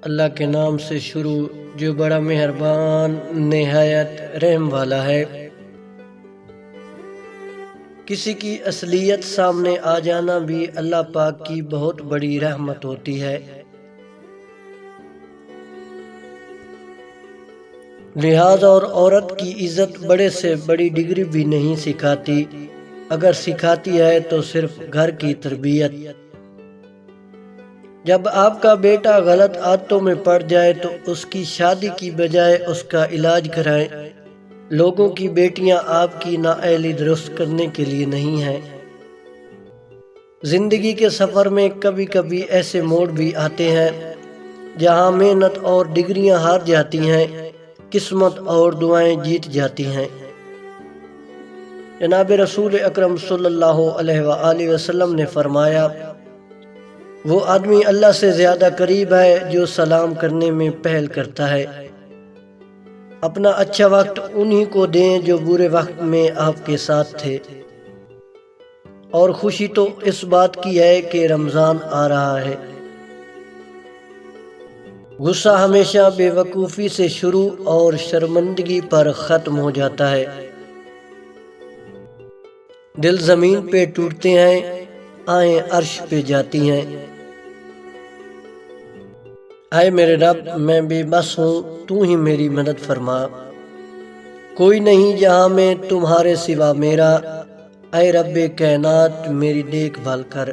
اللہ کے نام سے شروع جو بڑا مہربان نہایت رحم والا ہے۔ کسی کی اصلیت سامنے آ جانا بھی اللہ پاک کی بہت بڑی رحمت ہوتی ہے، لہذا اور عورت کی عزت بڑے سے بڑی ڈگری بھی نہیں سکھاتی، اگر سکھاتی ہے تو صرف گھر کی تربیت۔ جب آپ کا بیٹا غلط عادتوں میں پڑ جائے تو اس کی شادی کی بجائے اس کا علاج کرائیں۔ لوگوں کی بیٹیاں آپ کی نااہلی درست کرنے کے لیے نہیں ہیں۔ زندگی کے سفر میں کبھی کبھی ایسے موڑ بھی آتے ہیں جہاں محنت اور ڈگریاں ہار جاتی ہیں، قسمت اور دعائیں جیت جاتی ہیں۔ جناب رسول اکرم صلی اللہ علیہ وآلہ وسلم نے فرمایا، وہ آدمی اللہ سے زیادہ قریب ہے جو سلام کرنے میں پہل کرتا ہے۔ اپنا اچھا وقت انہی کو دیں جو برے وقت میں آپ کے ساتھ تھے۔ اور خوشی تو اس بات کی ہے کہ رمضان آ رہا ہے۔ غصہ ہمیشہ بے وقوفی سے شروع اور شرمندگی پر ختم ہو جاتا ہے۔ دل زمین پہ ٹوٹتے ہیں، آہیں عرش پہ جاتی ہیں۔ اے میرے رب، میں بے بس ہوں، تو ہی میری مدد فرما۔ کوئی نہیں جہاں میں تمہارے سوا میرا، اے رب کائنات میری دیکھ بھال کر۔